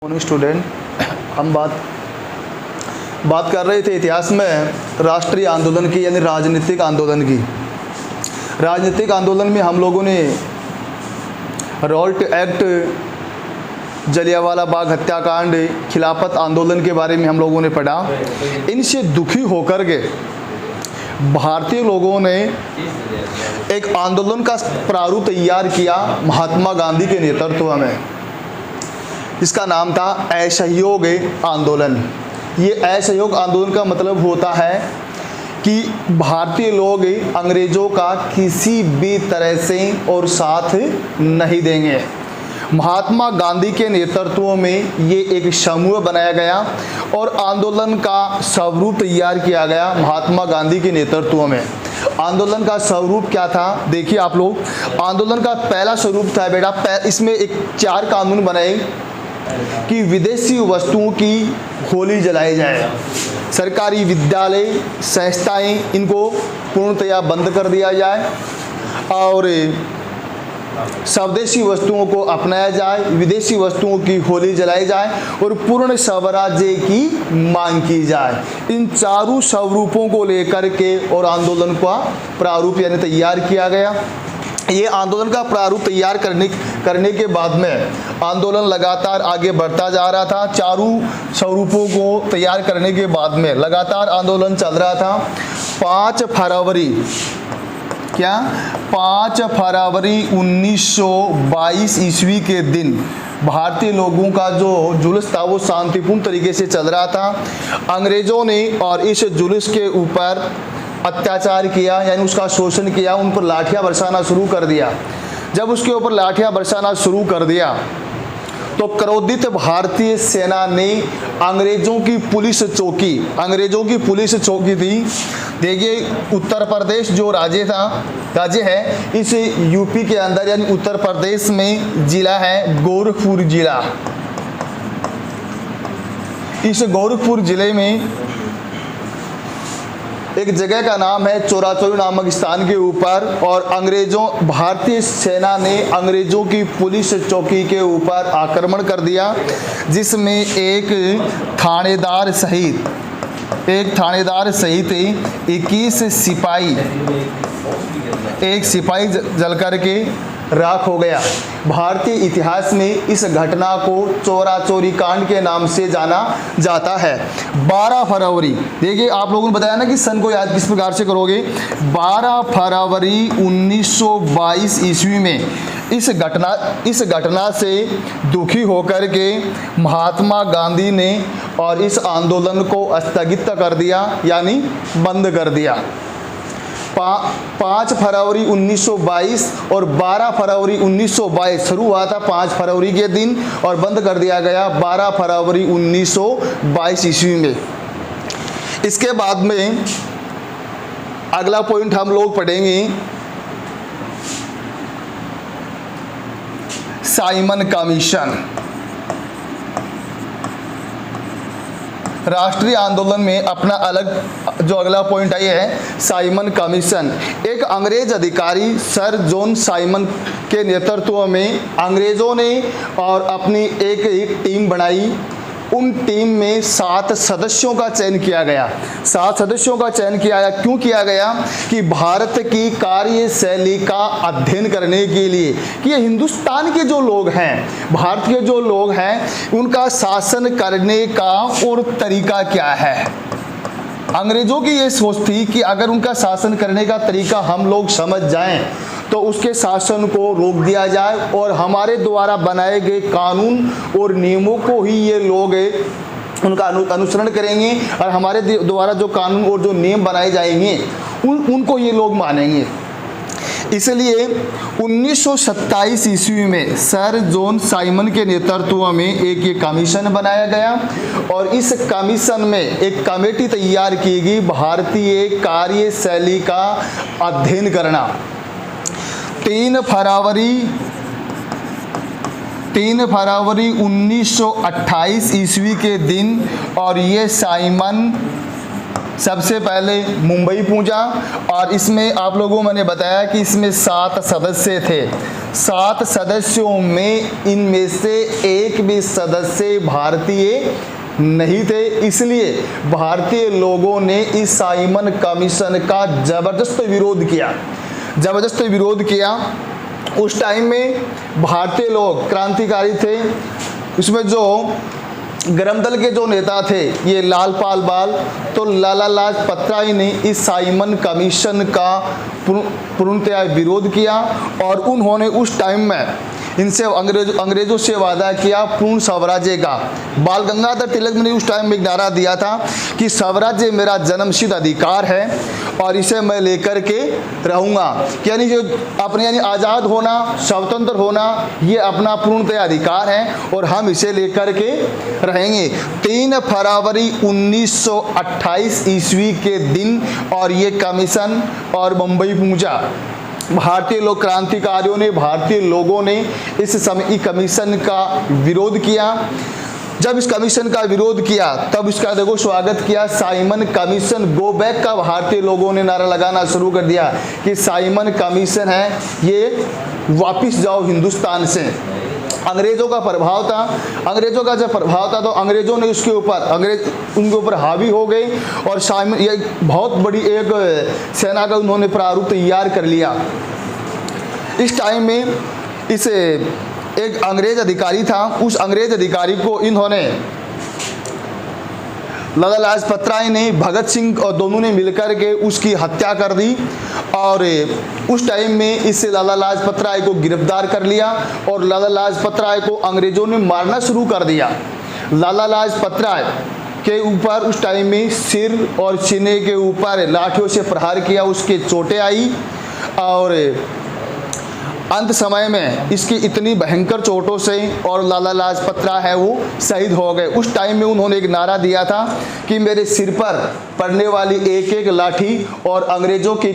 Student, हम बात कर रहे थे इतिहास में राष्ट्रीय आंदोलन की, यानी राजनीतिक आंदोलन की। राजनीतिक आंदोलन में हम लोगों ने रॉल्ट एक्ट, जलियांवाला बाग हत्याकांड, खिलाफत आंदोलन के बारे में हम लोगों ने पढ़ा। इनसे दुखी होकर के भारतीय लोगों ने एक आंदोलन का प्रारूप तैयार किया महात्मा गांधी के नेतृत्व में। इसका नाम था असहयोग आंदोलन। ये असहयोग आंदोलन का मतलब होता है कि भारतीय लोग अंग्रेज़ों का किसी भी तरह से और साथ नहीं देंगे। महात्मा गांधी के नेतृत्व में ये एक समूह बनाया गया और आंदोलन का स्वरूप तैयार किया गया महात्मा गांधी के नेतृत्व में। आंदोलन का स्वरूप क्या था, देखिए आप लोग। आंदोलन का पहला स्वरूप था बेटा, इसमें एक 4 कानून बनाए कि विदेशी वस्तुओं की होली जलाई जाए, सरकारी विद्यालय संस्थाएं इनको पूर्णतया बंद कर दिया जाए और स्वदेशी वस्तुओं को अपनाया जाए, विदेशी वस्तुओं की होली जलाई जाए और पूर्ण स्वराज्य की मांग की जाए। इन चारों स्वरूपों को लेकर के और आंदोलन का प्रारूप यानी तैयार किया गया। ये आंदोलन का प्रारूप तैयार करने के बाद में आंदोलन लगातार आगे बढ़ता जा रहा था। चारों स्वरूपों को तैयार करने के बाद में लगातार आंदोलन चल रहा था। 5 फरवरी 1922 ईस्वी के दिन भारतीय लोगों का जो जुलूस था वो शांतिपूर्ण तरीके से चल रहा था। अंग्रेज़ों ने और इस जुलूस के ऊपर अत्याचार किया, यानी उसका शोषण किया, उन पर लाठियाँ बरसाना शुरू कर दिया। जब उसके ऊपर लाठियाँ बरसाना शुरू कर दिया तो क्रोधित भारतीय सेना ने अंग्रेज़ों की पुलिस चौकी थी। देखिए, उत्तर प्रदेश जो राज्य है, इस यूपी के अंदर यानी उत्तर प्रदेश में जिला है गोरखपुर जिला। इस गोरखपुर जिले में एक जगह का नाम है चोराचोरी नामक स्थान के ऊपर, और भारतीय सेना ने अंग्रेज़ों की पुलिस चौकी के ऊपर आक्रमण कर दिया, जिसमें एक थानेदार सहित 21 सिपाही जल करके राख हो गया। भारतीय इतिहास में इस घटना को चोराचोरी कांड के नाम से जाना जाता है। 12 फरवरी, देखिए आप लोगों ने बताया ना कि सन को याद किस प्रकार से करोगे। 12 फरवरी 1922 ईस्वी में इस घटना से दुखी होकर के महात्मा गांधी ने और इस आंदोलन को स्थगित कर दिया, यानी बंद कर दिया। 5 फरवरी 1922 और 12 फरवरी 1922 शुरू हुआ था 5 फरवरी के दिन और बंद कर दिया गया 12 फरवरी 1922 ईस्वी में। इसके बाद में अगला पॉइंट हम लोग पढ़ेंगे साइमन कमीशन। राष्ट्रीय आंदोलन में अपना अलग जो अगला पॉइंट आई है साइमन कमीशन। एक अंग्रेज अधिकारी सर जॉन साइमन के नेतृत्व में अंग्रेज़ों ने और अपनी एक टीम बनाई। उन टीम में 7 सदस्यों का चयन किया गया। 7 सदस्यों का चयन क्यों किया गया कि भारत की कार्यशैली का अध्ययन करने के लिए कि ये हिंदुस्तान के जो लोग हैं, भारत के जो लोग हैं, उनका शासन करने का और तरीका क्या है। अंग्रेज़ों की ये सोच थी कि अगर उनका शासन करने का तरीका हम लोग समझ जाएं तो उसके शासन को रोक दिया जाए और हमारे द्वारा बनाए गए कानून और नियमों को ही ये लोग उनका अनुसरण करेंगे और हमारे द्वारा जो कानून और जो नियम बनाए जाएंगे उनको ये लोग मानेंगे। इसलिए 1927 ईस्वी में सर जॉन साइमन के नेतृत्व में एक ये कमीशन बनाया गया और इस कमीशन में एक कमेटी तैयार की गई भारतीय कार्यशैली का अध्ययन करना। 3 फरवरी 1928 ईस्वी के दिन और ये साइमन सबसे पहले मुंबई पहुंचा और इसमें आप लोगों को मैंने बताया कि इसमें 7 सदस्य थे। 7 सदस्यों में इनमें से एक भी सदस्य भारतीय नहीं थे, इसलिए भारतीय लोगों ने इस साइमन कमीशन का ज़बरदस्त विरोध किया। उस टाइम में भारतीय लोग क्रांतिकारी थे। इसमें जो गरम दल के जो नेता थे ये लालपाल बाल, तो लाला लाजपत राय ने इस साइमन कमीशन का पूर्णतया विरोध किया और उन्होंने उस टाइम में इनसे अंग्रेजों से वादा किया पूर्ण स्वराज्य का। बाल गंगाधर तिलक ने उस टाइम में एक नारा दिया था कि स्वराज्य मेरा जन्मसिद्ध अधिकार है और इसे मैं लेकर के रहूँगा। यानी जो अपने यानी आज़ाद होना, स्वतंत्र होना, ये अपना पूर्णतया अधिकार है और हम इसे लेकर के रहेंगे। 3 फरवरी 1928 ईस्वी के दिन और ये कमीशन और मुंबई पहुंचा। भारतीय लोग क्रांतिकारियों ने, भारतीय लोगों ने इस समय कमीशन का विरोध किया। जब इस कमीशन का विरोध किया तब इसका देखो स्वागत किया, साइमन कमीशन गो बैक का भारतीय लोगों ने नारा लगाना शुरू कर दिया कि साइमन कमीशन है ये वापस जाओ हिंदुस्तान से। अंग्रेज़ों का प्रभाव था, अंग्रेज़ों का जब प्रभाव था तो अंग्रेज़ों ने उसके ऊपर उनके ऊपर हावी हो गए और साइमन ये बहुत बड़ी एक सेना का उन्होंने प्रारूप तैयार कर लिया। इस टाइम में इस एक अंग्रेज़ अधिकारी था, उस अंग्रेज़ अधिकारी को इन्होंने लाला लाजपत राय ने, भगत सिंह और दोनों ने मिलकर के उसकी हत्या कर दी और उस टाइम में इससे लाला लाजपत राय को गिरफ्तार कर लिया और लाला लाजपत राय को अंग्रेज़ों ने मारना शुरू कर दिया। लाला लाजपत राय के ऊपर उस टाइम में सिर और सीने के ऊपर लाठियों से प्रहार किया, उसके चोटें आई और अंत समय में इसकी इतनी भयंकर चोटों से और लाला लाजपत राय है वो शहीद हो गए। उस टाइम में उन्होंने एक नारा दिया था कि मेरे सिर पर पड़ने वाली एक एक लाठी और अंग्रेज़ों की